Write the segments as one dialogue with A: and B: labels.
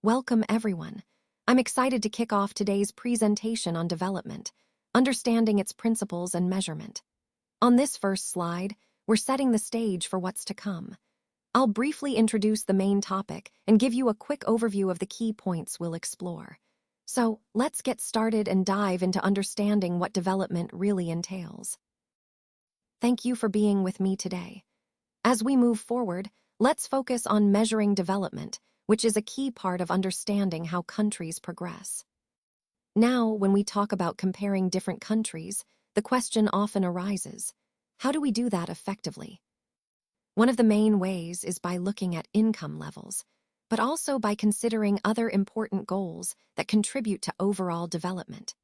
A: Welcome, everyone. I'm excited to kick off today's presentation on development, understanding its principles and measurement. On this first slide, we're setting the stage for what's to come. I'll briefly introduce the main topic and give you a quick overview of the key points we'll explore. So, let's get started and dive into understanding what development really entails. Thank you for being with me today. As we move forward, let's focus on measuring development, which is a key part of understanding how countries progress. Now, when we talk about comparing different countries, the question often arises, how do we do that effectively? One of the main ways is by looking at income levels, but also by considering other important goals that contribute to overall development.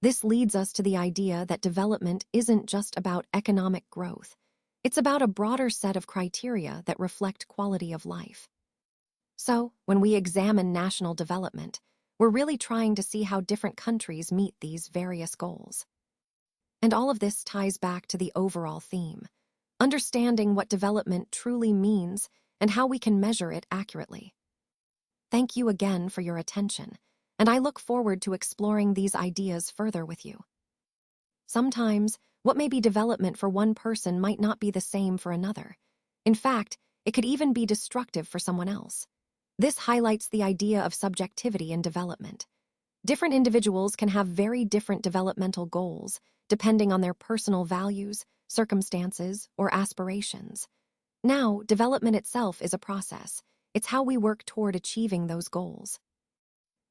A: This leads us to the idea that development isn't just about economic growth. It's about a broader set of criteria that reflect quality of life. So, when we examine national development, we're really trying to see how different countries meet these various goals. And all of this ties back to the overall theme, understanding what development truly means and how we can measure it accurately. Thank you again for your attention, and I look forward to exploring these ideas further with you. Sometimes, what may be development for one person might not be the same for another. In fact, it could even be destructive for someone else. This highlights the idea of subjectivity in development. Different individuals can have very different developmental goals, depending on their personal values, circumstances, or aspirations. Now, development itself is a process. It's how we work toward achieving those goals.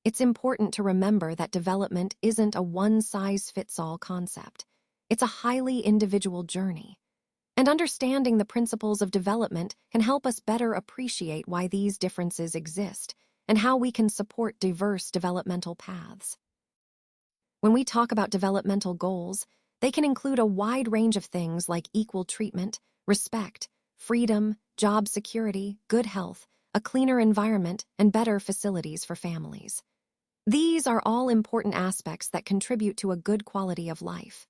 A: It's important to remember that development isn't a one-size-fits-all concept. It's a highly individual journey. And understanding the principles of development can help us better appreciate why these differences exist and how we can support diverse developmental paths. When we talk about developmental goals, they can include a wide range of things like equal treatment, respect, freedom, job security, good health, a cleaner environment, and better facilities for families. These are all important aspects that contribute to a good quality of life.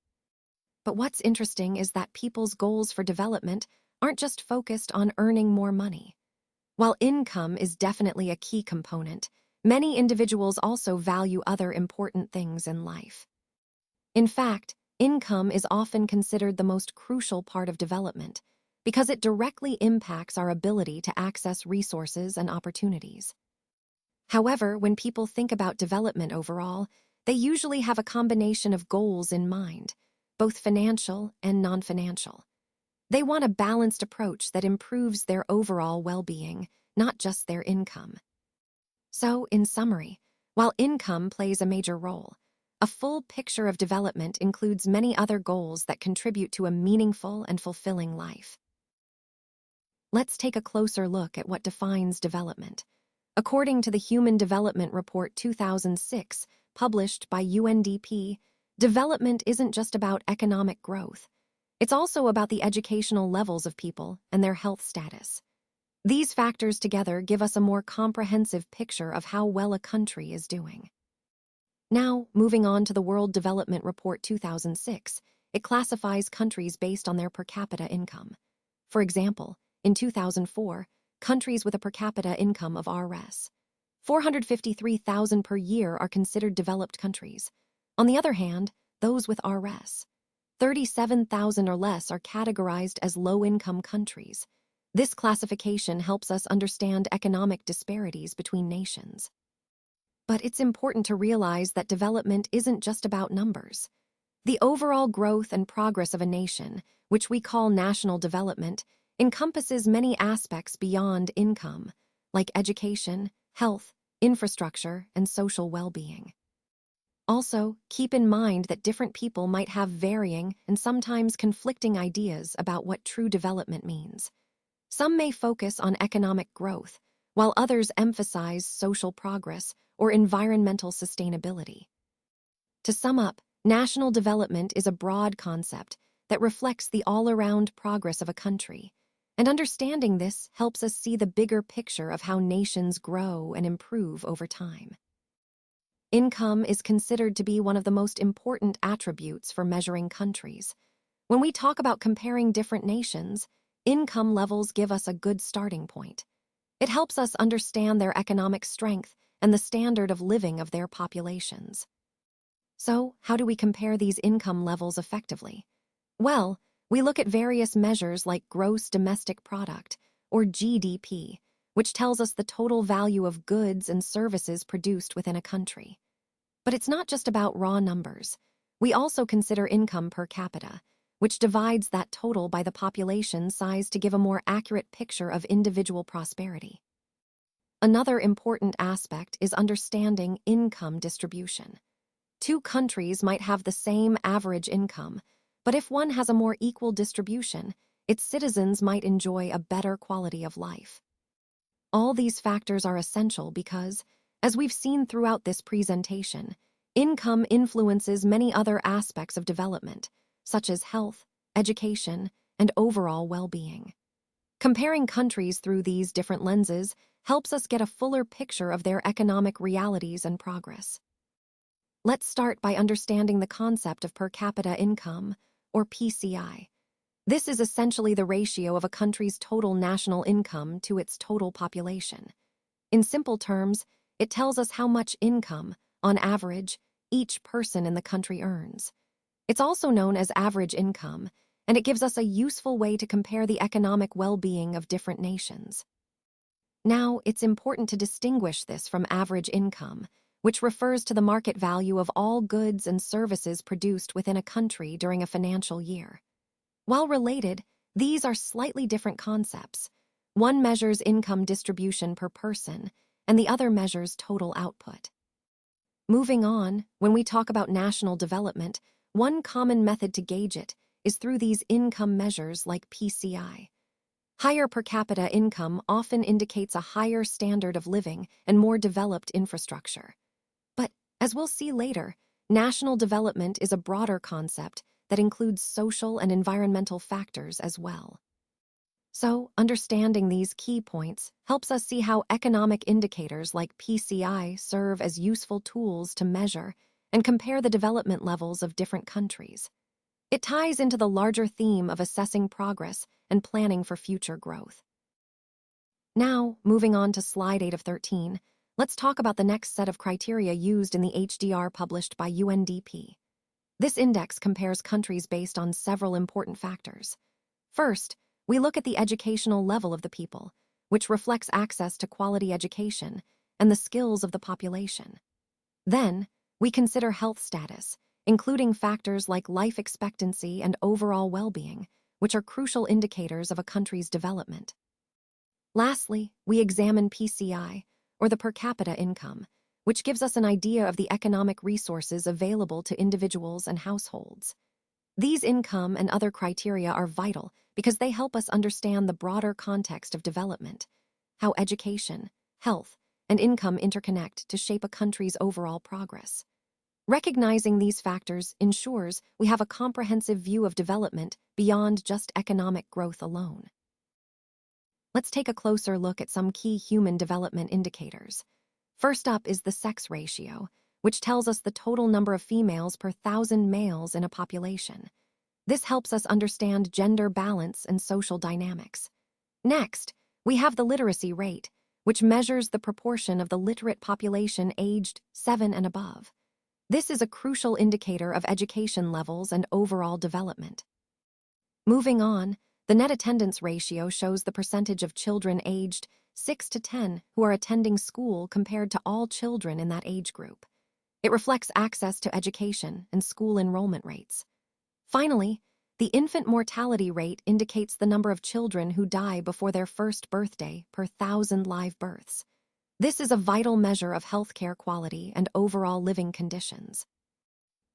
A: But what's interesting is that people's goals for development aren't just focused on earning more money. While income is definitely a key component, many individuals also value other important things in life. In fact, income is often considered the most crucial part of development because it directly impacts our ability to access resources and opportunities. However, when people think about development overall, they usually have a combination of goals in mind, both financial and non-financial. They want a balanced approach that improves their overall well-being, not just their income. So, in summary, while income plays a major role, a full picture of development includes many other goals that contribute to a meaningful and fulfilling life. Let's take a closer look at what defines development. According to the Human Development Report 2006, published by UNDP, development isn't just about economic growth. It's also about the educational levels of people and their health status. These factors together give us a more comprehensive picture of how well a country is doing. Now, moving on to the World Development Report 2006, it classifies countries based on their per capita income. For example, in 2004, countries with a per capita income of Rs. 453,000 per year are considered developed countries. On the other hand, those with Rs. 37,000 or less are categorized as low-income countries. This classification helps us understand economic disparities between nations. But it's important to realize that development isn't just about numbers. The overall growth and progress of a nation, which we call national development, encompasses many aspects beyond income, like education, health, infrastructure, and social well-being. Also, keep in mind that different people might have varying and sometimes conflicting ideas about what true development means. Some may focus on economic growth, while others emphasize social progress or environmental sustainability. To sum up, national development is a broad concept that reflects the all-around progress of a country, and understanding this helps us see the bigger picture of how nations grow and improve over time. Income is considered to be one of the most important attributes for measuring countries. When we talk about comparing different nations, income levels give us a good starting point. It helps us understand their economic strength and the standard of living of their populations. So, how do we compare these income levels effectively? Well, we look at various measures like gross domestic product, or GDP, which tells us the total value of goods and services produced within a country. But it's not just about raw numbers. We also consider income per capita, which divides that total by the population size to give a more accurate picture of individual prosperity. Another important aspect is understanding income distribution. Two countries might have the same average income, but if one has a more equal distribution, its citizens might enjoy a better quality of life. All these factors are essential because, as we've seen throughout this presentation, income influences many other aspects of development, such as health, education, and overall well-being. Comparing countries through these different lenses helps us get a fuller picture of their economic realities and progress. Let's start by understanding the concept of per capita income, or PCI. This is essentially the ratio of a country's total national income to its total population. In simple terms, it tells us how much income, on average, each person in the country earns. It's also known as average income, and it gives us a useful way to compare the economic well-being of different nations. Now, it's important to distinguish this from average income, which refers to the market value of all goods and services produced within a country during a financial year. While related, these are slightly different concepts. One measures income distribution per person, and the other measures total output. Moving on, when we talk about national development, one common method to gauge it is through these income measures like PCI. Higher per capita income often indicates a higher standard of living and more developed infrastructure. But, as we'll see later, national development is a broader concept that includes social and environmental factors as well. So, understanding these key points helps us see how economic indicators like PCI serve as useful tools to measure and compare the development levels of different countries. It ties into the larger theme of assessing progress and planning for future growth. Now, moving on to slide 8 of 13, let's talk about the next set of criteria used in the HDR published by UNDP. This index compares countries based on several important factors. First, we look at the educational level of the people, which reflects access to quality education and the skills of the population. Then, we consider health status, including factors like life expectancy and overall well-being, which are crucial indicators of a country's development. Lastly, we examine PCI, or the per capita income, which gives us an idea of the economic resources available to individuals and households. These income and other criteria are vital because they help us understand the broader context of development, how education, health, and income interconnect to shape a country's overall progress. Recognizing these factors ensures we have a comprehensive view of development beyond just economic growth alone. Let's take a closer look at some key human development indicators. First up is the sex ratio, which tells us the total number of females per 1,000 males in a population. This helps us understand gender balance and social dynamics. Next, we have the literacy rate, which measures the proportion of the literate population aged 7 and above. This is a crucial indicator of education levels and overall development. Moving on, the net attendance ratio shows the percentage of children aged 6 to 10 who are attending school compared to all children in that age group. It reflects access to education and school enrollment rates. Finally, the infant mortality rate indicates the number of children who die before their first birthday per 1,000 live births. This is a vital measure of healthcare quality and overall living conditions.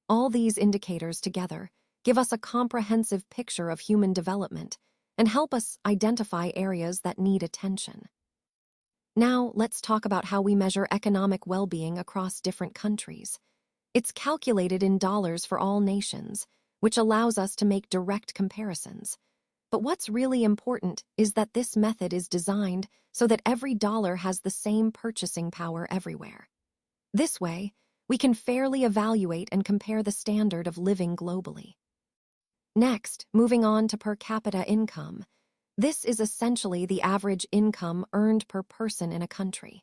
A: All these indicators together give us a comprehensive picture of human development and help us identify areas that need attention. Now, let's talk about how we measure economic well-being across different countries. It's calculated in dollars for all nations, which allows us to make direct comparisons. But what's really important is that this method is designed so that every dollar has the same purchasing power everywhere. This way, we can fairly evaluate and compare the standard of living globally. Next, moving on to per capita income. This is essentially the average income earned per person in a country.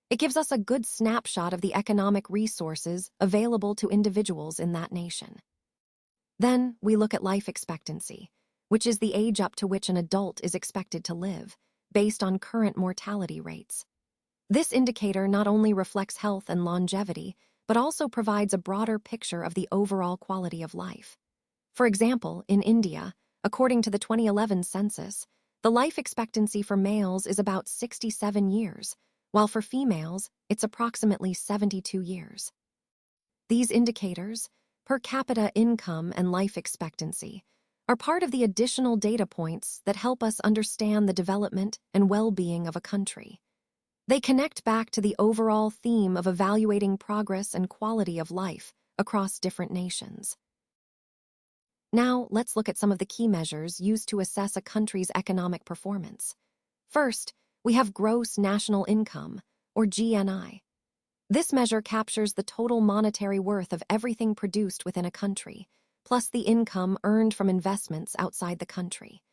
A: It gives us a good snapshot of the economic resources available to individuals in that nation. Then we look at life expectancy, which is the age up to which an adult is expected to live, based on current mortality rates. This indicator not only reflects health and longevity, but also provides a broader picture of the overall quality of life. For example, in India, according to the 2011 census, the life expectancy for males is about 67 years, while for females, it's approximately 72 years. These indicators, per capita income and life expectancy, are part of the additional data points that help us understand the development and well-being of a country. They connect back to the overall theme of evaluating progress and quality of life across different nations. Now, let's look at some of the key measures used to assess a country's economic performance. First, we have gross national income, or GNI. This measure captures the total monetary worth of everything produced within a country, plus the income earned from investments outside the country.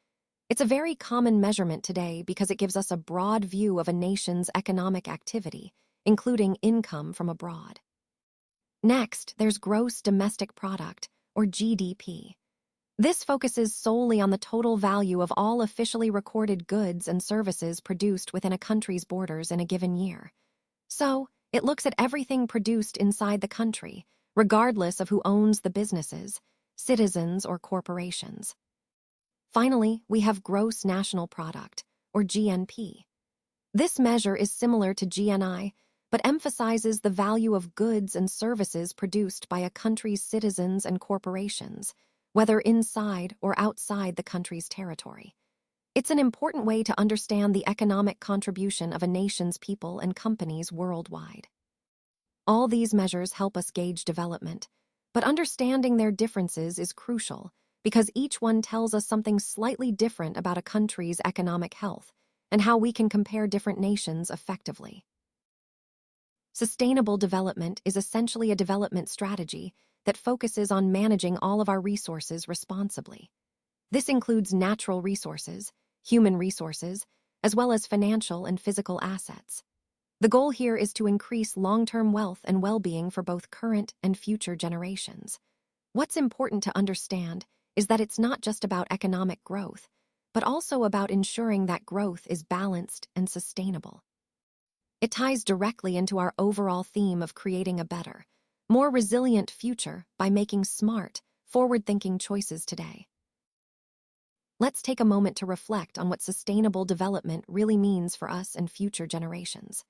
A: It's a very common measurement today because it gives us a broad view of a nation's economic activity, including income from abroad. Next, there's gross domestic product, or GDP. This focuses solely on the total value of all officially recorded goods and services produced within a country's borders in a given year. So, it looks at everything produced inside the country, regardless of who owns the businesses, citizens, or corporations. Finally, we have gross national product, or GNP. This measure is similar to GNI, but emphasizes the value of goods and services produced by a country's citizens and corporations, whether inside or outside the country's territory. It's an important way to understand the economic contribution of a nation's people and companies worldwide. All these measures help us gauge development, but understanding their differences is crucial because each one tells us something slightly different about a country's economic health and how we can compare different nations effectively. Sustainable development is essentially a development strategy that focuses on managing all of our resources responsibly. This includes natural resources, human resources, as well as financial and physical assets. The goal here is to increase long-term wealth and well-being for both current and future generations. What's important to understand is that it's not just about economic growth, but also about ensuring that growth is balanced and sustainable. It ties directly into our overall theme of creating a better, more resilient future by making smart, forward-thinking choices today. Let's take a moment to reflect on what sustainable development really means for us and future generations.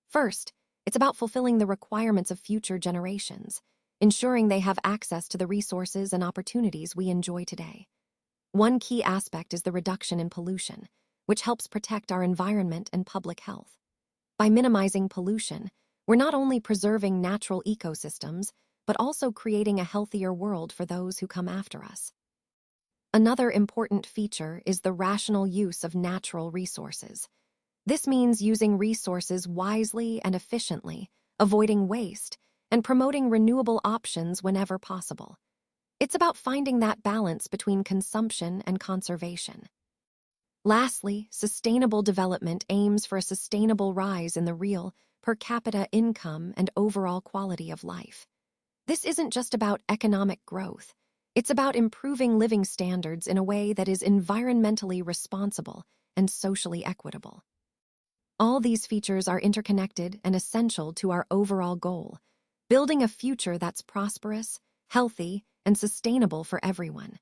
A: First, it's about fulfilling the requirements of future generations, ensuring they have access to the resources and opportunities we enjoy today. One key aspect is the reduction in pollution, which helps protect our environment and public health. By minimizing pollution, we're not only preserving natural ecosystems, but also creating a healthier world for those who come after us. Another important feature is the rational use of natural resources. This means using resources wisely and efficiently, avoiding waste, and promoting renewable options whenever possible. It's about finding that balance between consumption and conservation. Lastly, sustainable development aims for a sustainable rise in the real, per capita income and overall quality of life. This isn't just about economic growth. It's about improving living standards in a way that is environmentally responsible and socially equitable. All these features are interconnected and essential to our overall goal, building a future that's prosperous, healthy, and sustainable for everyone.